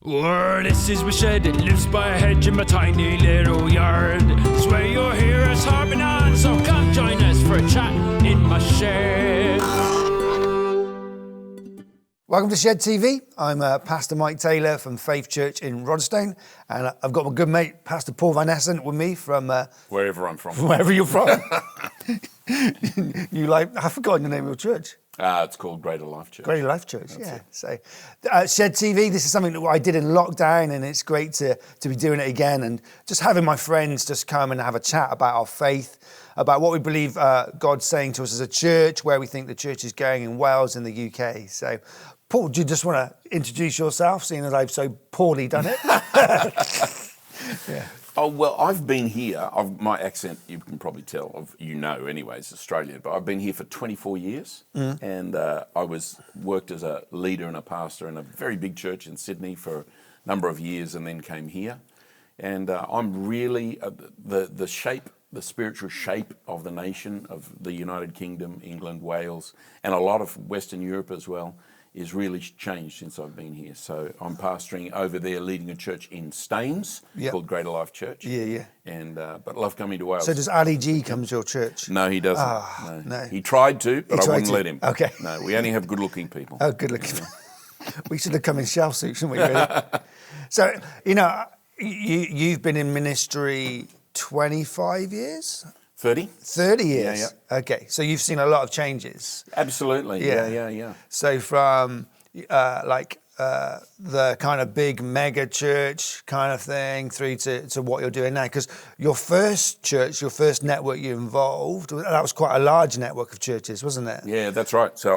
This is my shed, it lives by a hedge in my tiny little yard. Swear you'll hear us harping on, so come join us for a chat in my shed. Welcome to Shed TV. I'm Pastor Mike Taylor from Faith Church in Rochester, and I've got my good mate, Pastor Paul van Essen, with me from... wherever I'm from. Wherever you're from. I've forgotten the name of your church. It's called Greater Life Church. Greater Life Church, that's it. So, Shed TV, this is something that I did in lockdown, and it's great to be doing it again, and just having my friends just come and have a chat about our faith, about what we believe God's saying to us as a church, where we think the church is going in Wales and the UK. So, Paul, do you just want to introduce yourself, seeing as I've so poorly done it? Yeah. Oh, well, I've been here. My accent, you can probably tell, anyway, it's Australian, but I've been here for 24 years. And I worked as a leader and a pastor in a very big church in Sydney for a number of years and then came here. And I'm really the spiritual shape of the nation, of the United Kingdom, England, Wales, and a lot of Western Europe as well, is really changed since I've been here. So I'm pastoring over there, leading a church in Staines called Greater Life Church. Yeah. And but love coming to Wales. So does Ali G come to your church? No, he doesn't. No. He tried to, but I wouldn't let him. Okay. No, we only have good-looking people. Oh, good-looking. We should have come in shell suits, shouldn't we? Really? So you've been in ministry 25 years. 30? 30 years? Yeah. Okay, so you've seen a lot of changes. Absolutely, yeah. So from the kind of big mega church kind of thing through to what you're doing now, because your first church, your first network you involved, that was quite a large network of churches, wasn't it? Yeah, that's right. So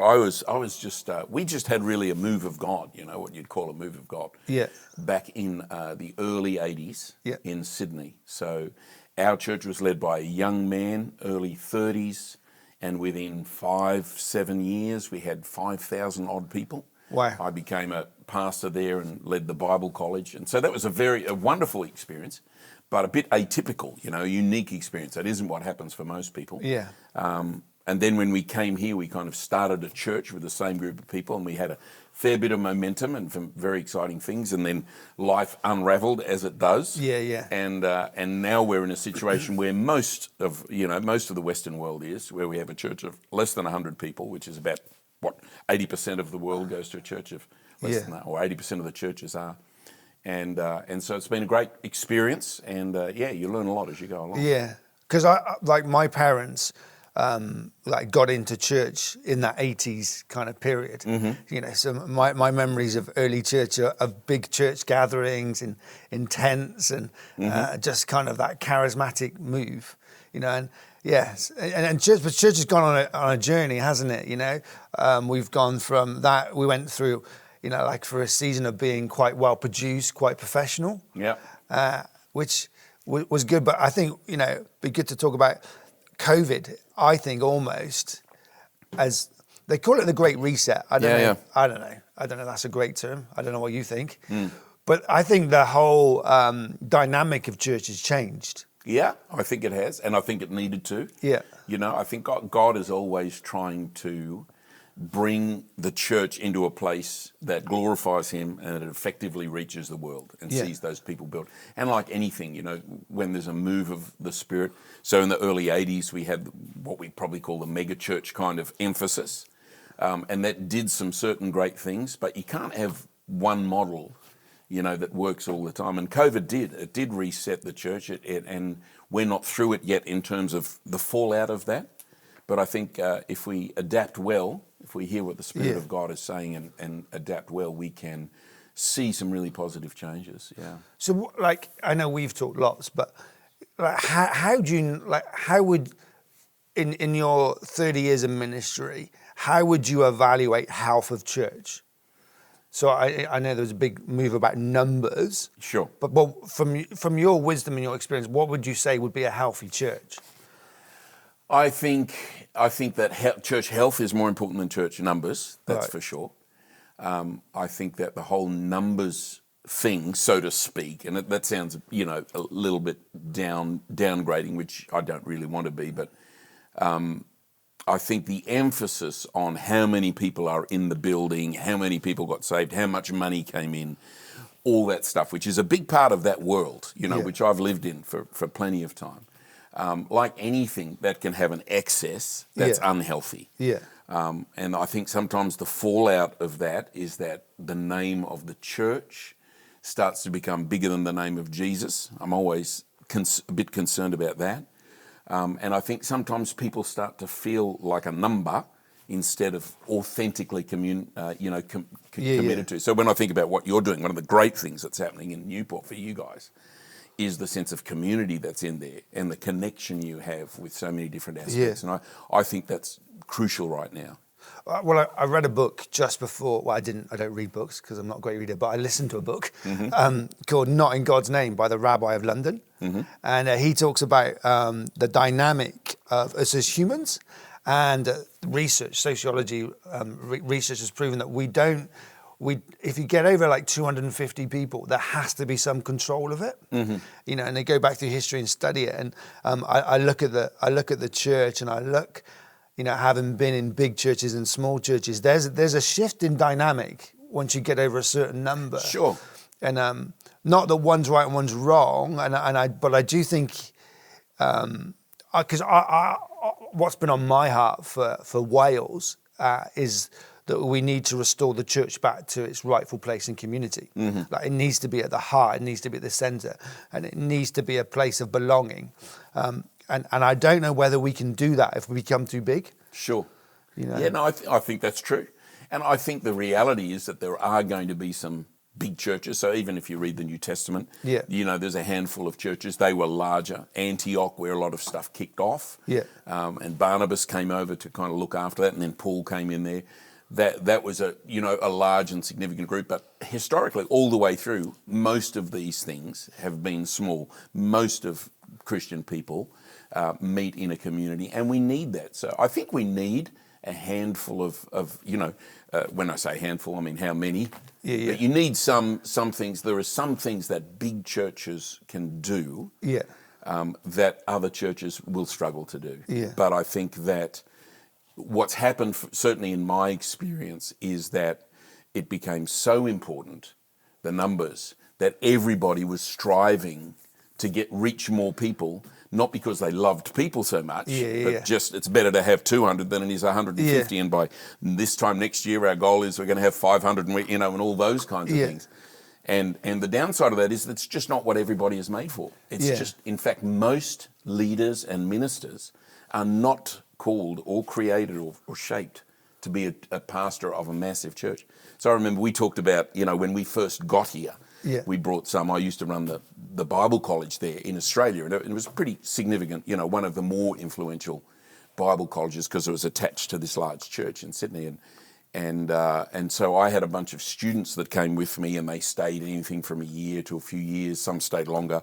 we just had really a move of God, what you'd call a move of God. Yeah. Back in the early 80s in Sydney. So our church was led by a young man, early 30s, and within 5-7 years, we had 5,000 odd people. Wow. I became a pastor there and led the Bible college. And so that was a wonderful experience, but a bit atypical, a unique experience. That isn't what happens for most people. Yeah. And then when we came here, we kind of started a church with the same group of people, and we had a fair bit of momentum and some very exciting things, and then life unraveled as it does. Yeah. And now we're in a situation where most of the Western world is, where we have a church of less than 100 people, which is about 80% of the world goes to a church of less than that, or 80% of the churches are. And so it's been a great experience, and you learn a lot as you go along. Yeah, because my parents got into church in that 80s kind of period. Mm-hmm. So my memories of early church are of big church gatherings in tents and just kind of that charismatic move, and yes, and church has gone on a journey, hasn't it? We've gone from that, we went through, for a season of being quite well produced, quite professional. Yeah. Which was good, but I think, be good to talk about COVID, I think almost, as they call it the Great Reset. I don't know. I don't know if that's a great term. I don't know what you think. But I think the whole dynamic of church has changed. Yeah, I think it has, and I think it needed to. Yeah. I think God is always trying to bring the church into a place that glorifies him and it effectively reaches the world and sees those people built. And like anything, when there's a move of the Spirit. So in the early 80s, we had what we probably call the mega church kind of emphasis. And that did some certain great things, but you can't have one model, that works all the time. And COVID did. It did reset the church, and we're not through it yet in terms of the fallout of that. But I think if we adapt well, if we hear what the Spirit of God is saying and adapt well, we can see some really positive changes. Yeah. So, I know we've talked lots, but how would, in your 30 years of ministry, how would you evaluate health of church? So I know there's a big move about numbers. Sure. But from your wisdom and your experience, what would you say would be a healthy church? I think that church health is more important than church numbers. That's for sure. I think that the whole numbers thing, so to speak, and that sounds a little bit downgrading, which I don't really want to be, but I think the emphasis on how many people are in the building, how many people got saved, how much money came in, all that stuff, which is a big part of that world, you know, Yeah. which I've lived in for plenty of time. Like anything that can have an excess that's unhealthy. Yeah. And I think sometimes the fallout of that is that the name of the church starts to become bigger than the name of Jesus. I'm always a bit concerned about that. And I think sometimes people start to feel like a number instead of authentically committed to. So when I think about what you're doing, one of the great things that's happening in Newport for you guys is the sense of community that's in there and the connection you have with so many different aspects. And I think that's crucial right now. Well, I read a book just before. Well, I don't read books because I'm not a great reader, but I listened to a book called "Not in God's Name" by the Rabbi of London, and he talks about the dynamic of us as humans, and research, sociology research has proven that if you get over like 250 people, there has to be some control of it, you know. And they go back through history and study it. And I look at the church, and I look. You know, having been in big churches and small churches, there's a shift in dynamic once you get over a certain number. Sure. And not that one's right and one's wrong. But I do think, because what's been on my heart for Wales is that we need to restore the church back to its rightful place in community. Like, it needs to be at the heart, it needs to be at the centre, and it needs to be a place of belonging. And I don't know whether we can do that if we become too big. Sure. You know? Yeah, no, I think that's true. And I think the reality is that there are going to be some big churches. So even if you read the New Testament, you know, there's a handful of churches. They were larger. Antioch, where a lot of stuff kicked off. Yeah. And Barnabas came over to kind of look after that, and then Paul came in there. That was a large and significant group. But historically, all the way through, most of these things have been small. Most of Christian people meet in a community, and we need that. So I think we need a handful of when I say handful, I mean how many. Yeah. But you need some things. There are some things that big churches can do that other churches will struggle to do. Yeah. But I think that what's happened, certainly in my experience, is that it became so important, the numbers, that everybody was striving to reach more people, not because they loved people so much, but just it's better to have 200 than it is 150. And by this time next year, our goal is we're going to have 500, and all those kinds of things. And the downside of that is that's just not what everybody is made for. It's just, in fact, most leaders and ministers are not called or created or shaped to be a pastor of a massive church. So I remember we talked about, when we first got here, we brought some. I used to run the Bible college there in Australia, and it was pretty significant, one of the more influential Bible colleges because it was attached to this large church in Sydney. And so I had a bunch of students that came with me, and they stayed anything from a year to a few years. Some stayed longer.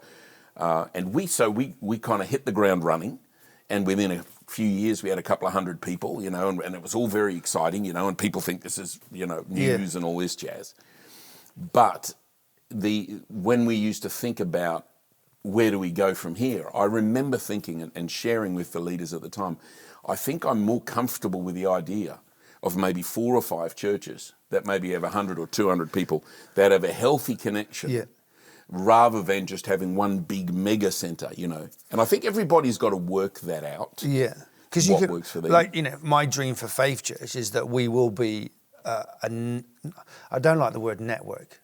And we kind of hit the ground running, and within a few years we had a couple of hundred people, and it was all very exciting, and people think this is, news and all this jazz. But when we used to think about where do we go from here, I remember thinking and sharing with the leaders at the time, I think I'm more comfortable with the idea of maybe 4 or 5 churches that maybe have 100 or 200 people that have a healthy connection rather than just having one big mega centre, And I think everybody's got to work that out. Yeah. Because works for them. My dream for Faith Church is that we will be, I don't like the word network,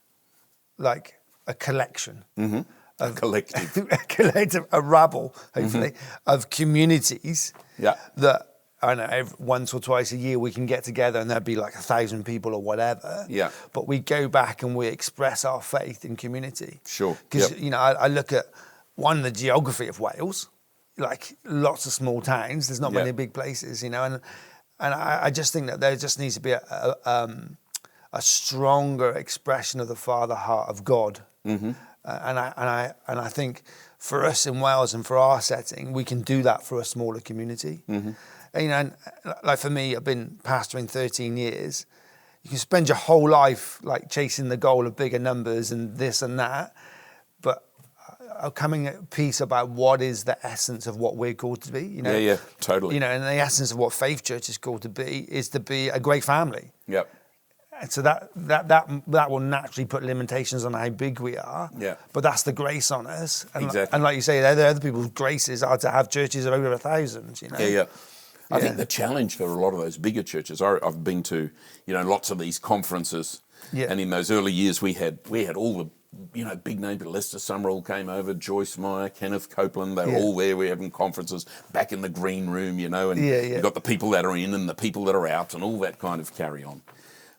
like a collection. Mm-hmm. A collective. A rabble, hopefully, of communities that, I don't know, once or twice a year we can get together and there'd be like 1,000 people or whatever. Yeah. But we go back and we express our faith in community. Sure. Because, I look at, the geography of Wales, like lots of small towns, there's not many big places, and I just think that there just needs to be a stronger expression of the Father heart of God. Mm-hmm. And I think for us in Wales and for our setting, we can do that for a smaller community. Mm-hmm. And like for me, I've been pastoring 13 years. You can spend your whole life like chasing the goal of bigger numbers and this and that, but coming at peace about what is the essence of what we're called to be. Yeah, totally. And the essence of what Faith Church is called to be is to be a great family. Yep. so that will naturally put limitations on how big we are. Yeah. But that's the grace on us. And, Exactly. and like you say, the other people's graces are to have churches of over 1,000. You know. Yeah. I Yeah. think the challenge for a lot of those bigger churches, I've been to, lots of these conferences, Yeah. and in those early years we had all the, big names. Lester Summerall came over, Joyce Meyer, Kenneth Copeland, they were all there. We were having conferences back in the green room, and you've got the people that are in and the people that are out and all that kind of carry on.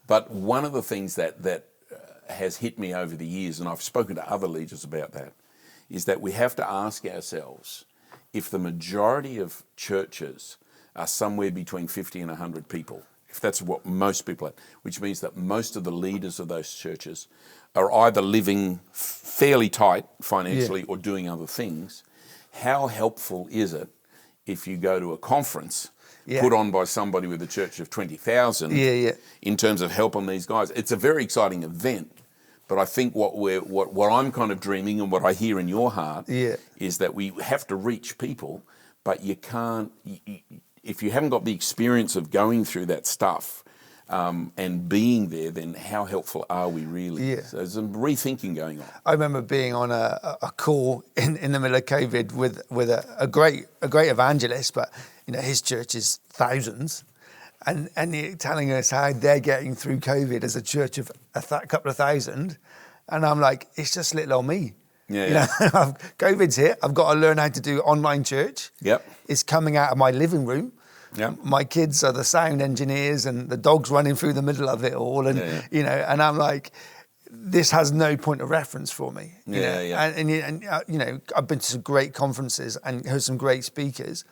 But one of the things that has hit me over the years, and I've spoken to other leaders about that, is that we have to ask ourselves if the majority of churches are somewhere between 50 and 100 people, if that's what most people are, which means that most of the leaders of those churches are either living fairly tight financially or doing other things. How helpful is it if you go to a conference put on by somebody with a church of 20,000 in terms of helping these guys? It's a very exciting event, but I think what I'm kind of dreaming and what I hear in your heart is that we have to reach people, but you can't, if you haven't got the experience of going through that stuff and being there, then how helpful are we really? Yeah. So there's some rethinking going on. I remember being on a call in the middle of COVID with a great evangelist, but his church is thousands, and he telling us how they're getting through COVID as a church of a couple of thousand, and I'm like, it's just little old me. COVID's hit. I've got to learn how to do online church. Yep. It's coming out of my living room. Yep. My kids are the sound engineers, and the dog's running through the middle of it all, and and I'm like, this has no point of reference for me. And I've been to some great conferences and heard some great speakers,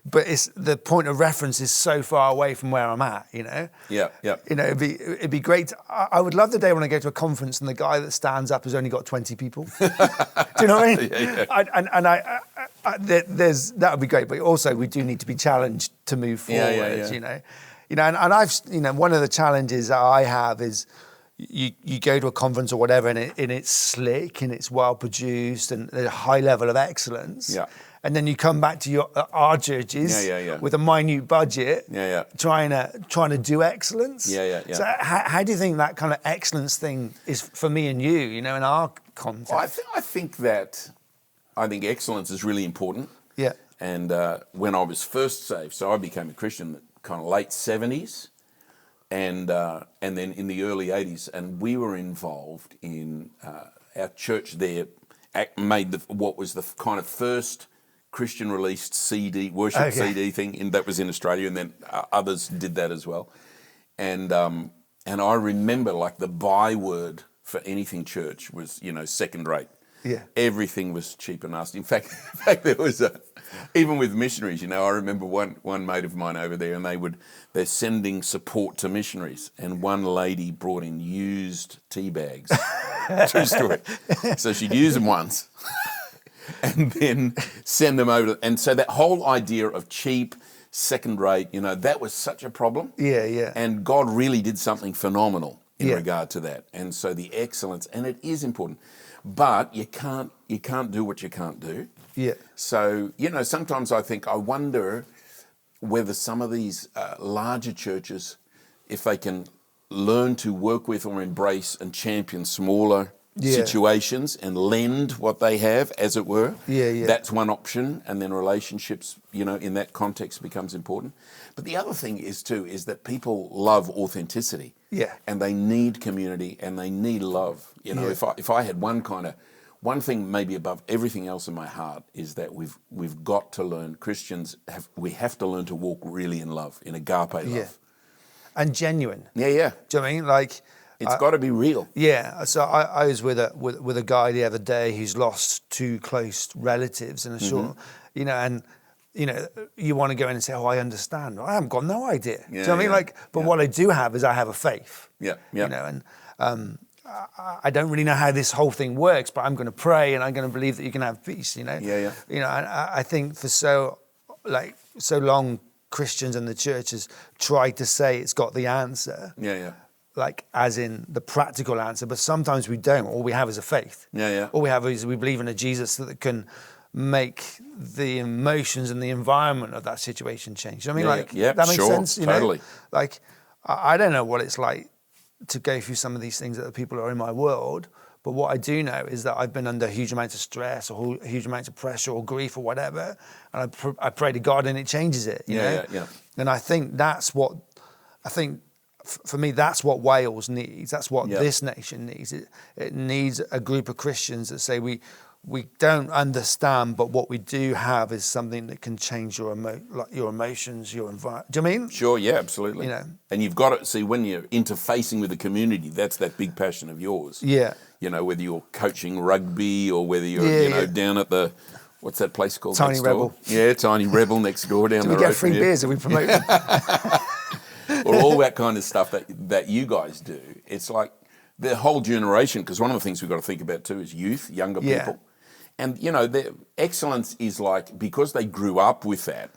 but it's the point of reference is so far away from where I'm at. It'd be great. I would love the day when I go to a conference and the guy that stands up has only got 20 people. Do you know what I mean? That would be great. But also we do need to be challenged to move forward. And I've one of the challenges that I have is you go to a conference or whatever and it's slick and it's well produced and there's a high level of excellence. Yeah. And then you come back to our churches with a minute budget, trying to do excellence. So how do you think that kind of excellence thing is for me and you, in our context? Well, I think excellence is really important. Yeah. And when I was first saved, so I became a Christian in the kind of late 70s, and then in the early 80s, and we were involved in our church there made what was the kind of first Christian released CD, worship CD thing that was in Australia, and then others did that as well. And I remember like the byword for anything church was, second rate. Yeah. Everything was cheap and nasty. In fact, there was even with missionaries, I remember one mate of mine over there, and they're sending support to missionaries, and one lady brought in used tea bags. True story. So she'd use them once. And then send them over. And so that whole idea of cheap, second rate, that was such a problem. Yeah. And God really did something phenomenal in regard to that. And so the excellence, and it is important, but you can't do what you can't do. Yeah. So, sometimes I wonder whether some of these larger churches, if they can learn to work with or embrace and champion smaller situations and lend what they have, as it were. That's one option, and then relationships, in that context becomes important. But the other thing is that people love authenticity. And they need community and they need love. If I had one thing maybe above everything else in my heart is that we've got to learn, Christians have to learn to walk really in love, in agape love. And genuine. Yeah. Do you know what I mean? Like, it's got to be real. Yeah. So I was with a guy the other day who's lost two close relatives in a short, and you want to go in and say, "Oh, I understand." I haven't got no idea. Do you know what I mean? Like, but what I do have is I have a faith. And I don't really know how this whole thing works, but I'm going to pray and I'm going to believe that you can have peace. And I think for so long, Christians and the church has tried to say it's got the answer. Like as in the practical answer, but sometimes we don't. All we have is a faith. All we have is we believe in a Jesus that can make the emotions and the environment of that situation change. You know what I mean? That makes sense. Totally. Like I don't know what it's like to go through some of these things that the people are in my world. But what I do know is that I've been under huge amounts of stress or huge amounts of pressure or grief or whatever, and I pray to God and it changes it. You know? Yeah. And I think for me, that's what Wales needs. That's what this nation needs. It needs a group of Christians that say we don't understand, but what we do have is something that can change your emotions, your environment. Do you mean? Sure, yeah, absolutely. You know. And you've got to see when you're interfacing with the community, that's that big passion of yours. Yeah. You know, whether you're coaching rugby or whether you're down at the, what's that place called? Tiny next Rebel. Door? Yeah, Tiny Rebel next door down the road. We get free beers if we promote them. Or all that kind of stuff that you guys do. It's like the whole generation, because one of the things we've got to think about too is youth, younger people. And, you know, their excellence is like, because they grew up with that,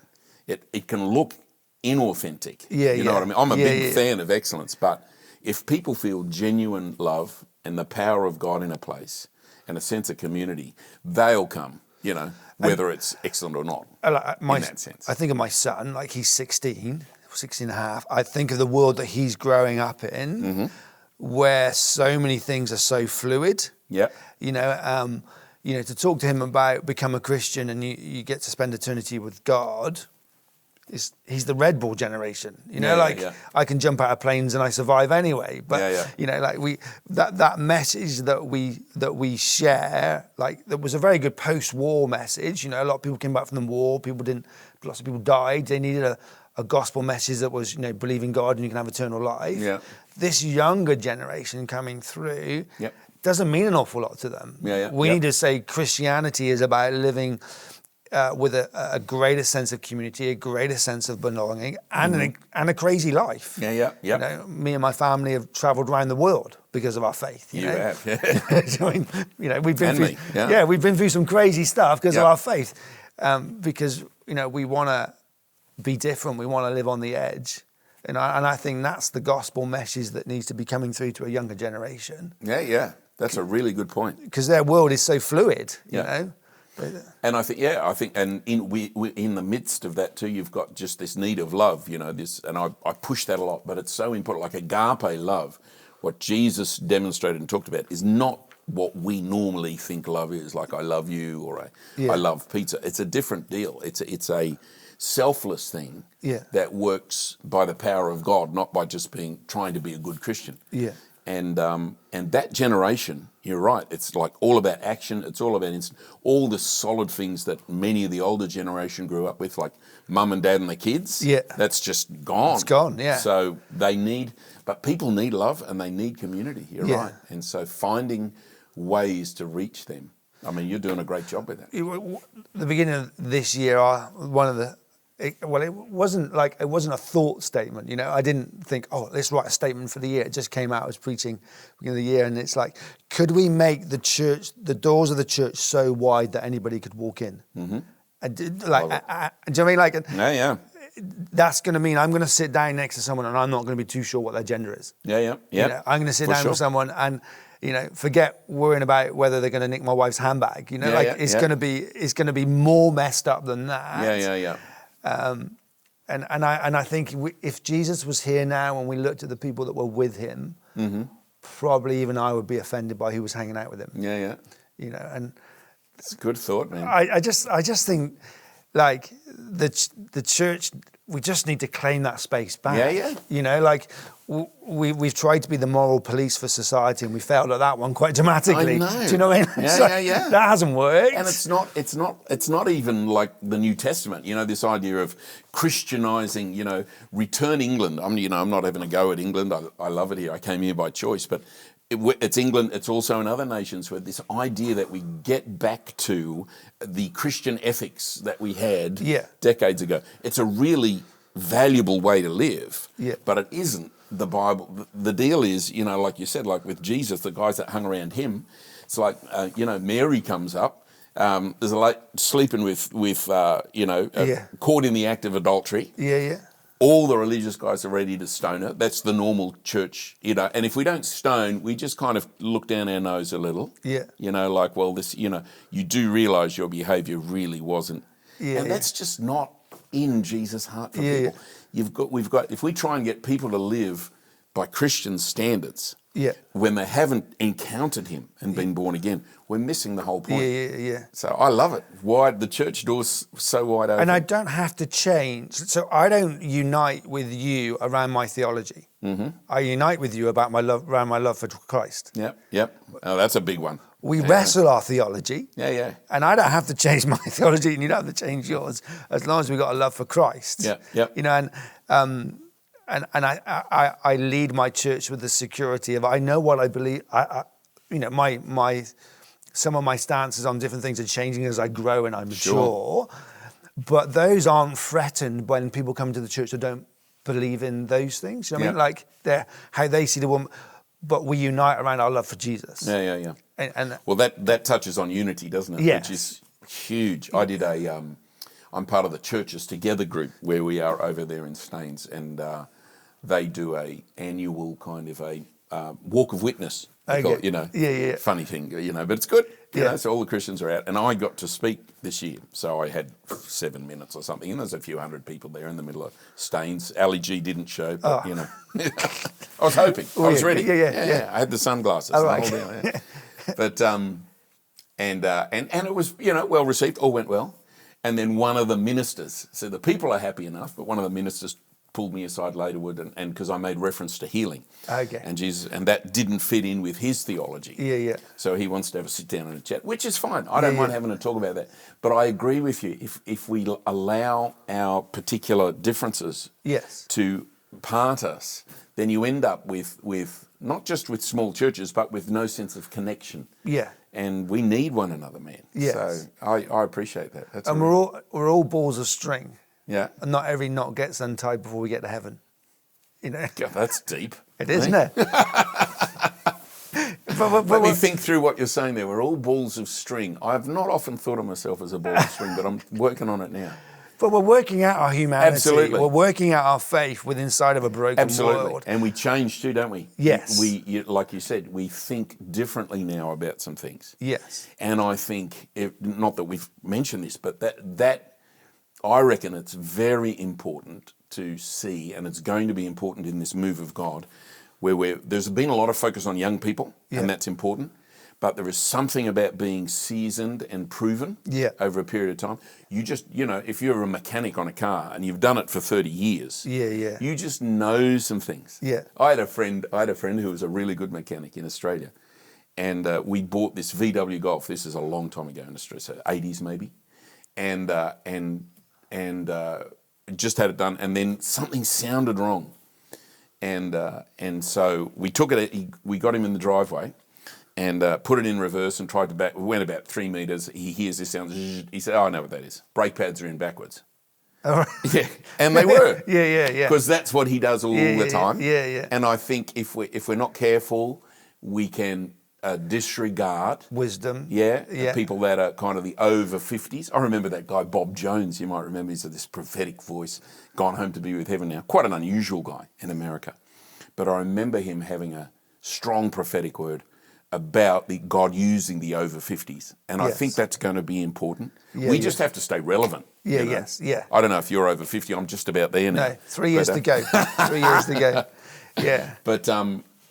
it can look inauthentic. You know what I mean? I'm a big fan of excellence, but if people feel genuine love and the power of God in a place and a sense of community, they'll come, you know, whether it's excellent or not, in that sense. I think of my son, like he's 16 and a half. I think of the world that he's growing up in, where so many things are so fluid. Yeah. You know, to talk to him about become a Christian and you get to spend eternity with God, he's the Red Bull generation. You know, I can jump out of planes and I survive anyway. But you know, like that message that we share, like there was a very good post-war message. You know, a lot of people came back from the war. Lots of people died. They needed a gospel message that was, you know, believe in God and you can have eternal life. Yeah. This younger generation coming through doesn't mean an awful lot to them. We need to say Christianity is about living with a greater sense of community, a greater sense of belonging, and a crazy life. You know, me and my family have travelled around the world because of our faith. You know? Have. I mean, you know, we've been through some crazy stuff because of our faith. Because you know, we want to be different. We want to live on the edge. And I think that's the gospel message that needs to be coming through to a younger generation. That's a really good point. Because their world is so fluid, you know. And I think, and in the midst of that too, you've got just this need of love, you know. And I push that a lot, but it's so important. Like agape love, what Jesus demonstrated and talked about, is not what we normally think love is. Like I love you or I love pizza. It's a different deal. It's a selfless thing that works by the power of God, not by just trying to be a good Christian. And that generation, you're right, it's like all about action, it's all about all the solid things that many of the older generation grew up with, like mum and dad and the kids, that's just gone. It's gone, So but people need love and they need community, you're right. And so finding ways to reach them. I mean, you're doing a great job with that. The beginning of this year, it wasn't a thought statement, you know. I didn't think, let's write a statement for the year. It just came out as preaching beginning of the year, and it's like, could we make the doors of the church so wide that anybody could walk in? And do you know what I mean? Like, that's going to mean I'm going to sit down next to someone and I'm not going to be too sure what their gender is. You know, I'm going to sit down with someone and, you know, forget worrying about whether they're going to nick my wife's handbag. You know, it's going to be more messed up than that. And I think if Jesus was here now and we looked at the people that were with him, probably even I would be offended by who was hanging out with him. You know, and it's a good thought, man. I just think, like, the church, we just need to claim that space back. You know, like we've tried to be the moral police for society and we failed at that one quite dramatically. I know. Do you know what I mean? That hasn't worked. And it's not even like the New Testament. You know, this idea of Christianizing. You know, return England. I'm not having a go at England. I love it here. I came here by choice, but it's England. It's also in other nations where this idea that we get back to the Christian ethics that we had decades ago. It's a really valuable way to live, but it isn't the Bible. The deal is, you know, like you said, like with Jesus, the guys that hung around him, it's like, you know, Mary comes up, there's a late sleeping with caught in the act of adultery. All the religious guys are ready to stone her. That's the normal church, you know. And if we don't stone, we just kind of look down our nose a little. You know, like, well, this, you know, you do realise your behaviour really wasn't. And that's just not in Jesus' heart for people. We've got. If we try and get people to live by Christian standards, Yeah. when they haven't encountered him and been born again, we're missing the whole point. Yeah. So I love it. Wide, the church door's so wide open. And I don't have to change. So I don't unite with you around my theology. Mm-hmm. I unite with you around my love for Christ. Yep. Oh, that's a big one. We wrestle our theology. Yeah. And I don't have to change my theology, and you don't have to change yours, as long as we've got a love for Christ. Yep. You know, and I lead my church with the security of I know what I believe. You know, my some of my stances on different things are changing as I grow and I mature. Sure. But those aren't threatened when people come to the church that don't believe in those things. You know what I mean? Like how they see the woman, but we unite around our love for Jesus. Yeah. And well, that touches on unity, doesn't it? Yes. Which is huge. I did I'm part of the Churches Together group where we are over there in Staines, and they do a annual kind of a walk of witness. Okay. You know, Yeah. funny thing, you know, but it's good. You know, so all the Christians are out, and I got to speak this year. So I had 7 minutes or something, and there's a few hundred people there in the middle of Staines. Ali G didn't show, but you know, I was hoping. I was ready. Yeah. I had the sunglasses. Oh, right. The whole deal, But and it was, you know, well received. All went well. And then one of the ministers, so the people are happy enough, but one of the ministers pulled me aside laterward, and because I made reference to healing, and Jesus, and that didn't fit in with his theology. Yeah. So he wants to have a sit down and a chat, which is fine. I don't mind having a talk about that. But I agree with you. If we allow our particular differences, to part us, then you end up with not just with small churches, but with no sense of connection. Yeah. And we need one another, man. Yes. So I appreciate that. That's and we're all balls of string. Yeah. And not every knot gets untied before we get to heaven. You know? God, that's deep. It is, isn't it? but Let me think through what you're saying there. We're all balls of string. I've not often thought of myself as a ball of string, but I'm working on it now. But we're working out our humanity. Absolutely. We're working out our faith within inside of a broken world. And we change too, don't we? Yes. Like you said, we think differently now about some things. Yes. And I think, not that we've mentioned this, but that I reckon it's very important to see, and it's going to be important in this move of God, where there's been a lot of focus on young people, and that's important. But there is something about being seasoned and proven over a period of time. You just, you know, if you're a mechanic on a car and you've done it for 30 years, you just know some things. Yeah. I had a friend who was a really good mechanic in Australia, and we bought this VW Golf. This is a long time ago in Australia, so 80s maybe, and just had it done, and then something sounded wrong, and so we took it. We got him in the driveway. And put it in reverse and tried to back. We went about 3 meters. He hears this sound. He said, "Oh, I know what that is. Brake pads are in backwards." Oh, right. Yeah, and they were. Yeah. Because that's what he does all the time. Yeah. And I think if we're not careful, we can disregard wisdom. The people that are kind of the over 50s. I remember that guy Bob Jones. You might remember. He's this prophetic voice, gone home to be with heaven now. Quite an unusual guy in America, but I remember him having a strong prophetic word about God using the over 50s. And I think that's going to be important. We just have to stay relevant. Yeah, you know? yes. I don't know if you're over 50. I'm just about there now. No, 3 years to go. 3 years to go. Yeah. But,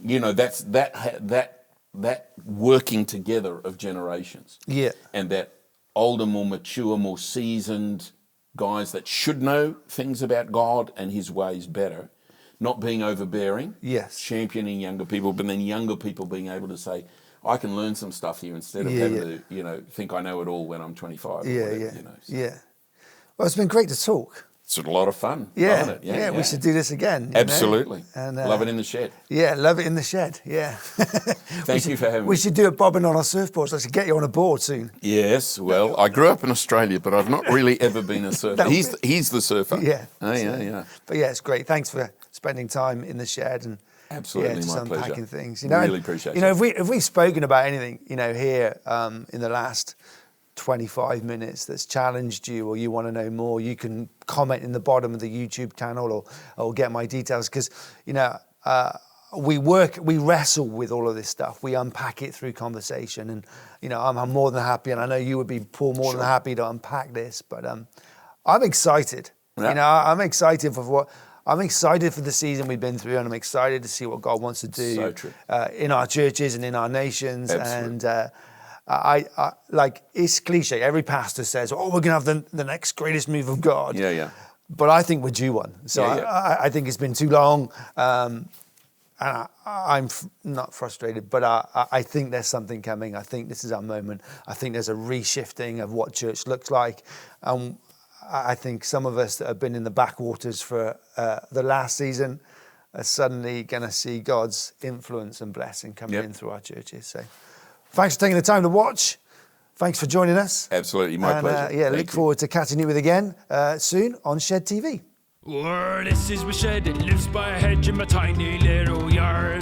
you know, that's that working together of generations. Yeah. And that older, more mature, more seasoned guys that should know things about God and his ways better. Not being overbearing, championing younger people, but then younger people being able to say, I can learn some stuff here instead of having to, you know, think I know it all when I'm 25. Or whatever, you know, so. Yeah. Well, it's been great to talk. It's a lot of fun. Yeah, we should do this again. Absolutely. And, love it in the shed. Yeah, love it in the shed, yeah. Thank you for having me. We should do it bobbing on our surfboards. I should get you on a board soon. Yes, well, I grew up in Australia, but I've not really ever been a surfer. He's the surfer. Yeah. Oh, yeah. But yeah, it's great. Thanks for spending time in the shed and absolutely just my unpacking pleasure. Things. You know, really appreciate it. You know, if we've spoken about anything, you know, here in the last 25 minutes that's challenged you or you want to know more, you can comment in the bottom of the YouTube channel or get my details, because, you know, we wrestle with all of this stuff. We unpack it through conversation, and, you know, I'm more than happy, and I know you would be, Paul, more than happy to unpack this, but I'm excited. Yeah. You know, I'm excited for what I'm excited for the season we've been through, and I'm excited to see what God wants to do So true. In our churches and in our nations. Absolutely. And I like, it's cliche. Every pastor says, "Oh, we're going to have the next greatest move of God." Yeah. But I think we're due one. So Yeah. I think it's been too long. And I'm not frustrated, but I think there's something coming. I think this is our moment. I think there's a reshifting of what church looks like. I think some of us that have been in the backwaters for the last season are suddenly going to see God's influence and blessing coming in through our churches. So thanks for taking the time to watch. Thanks for joining us. Absolutely, my pleasure. Look forward to catching you with again soon on Shed TV. This is my shed, it lives by a hedge in my tiny little yard.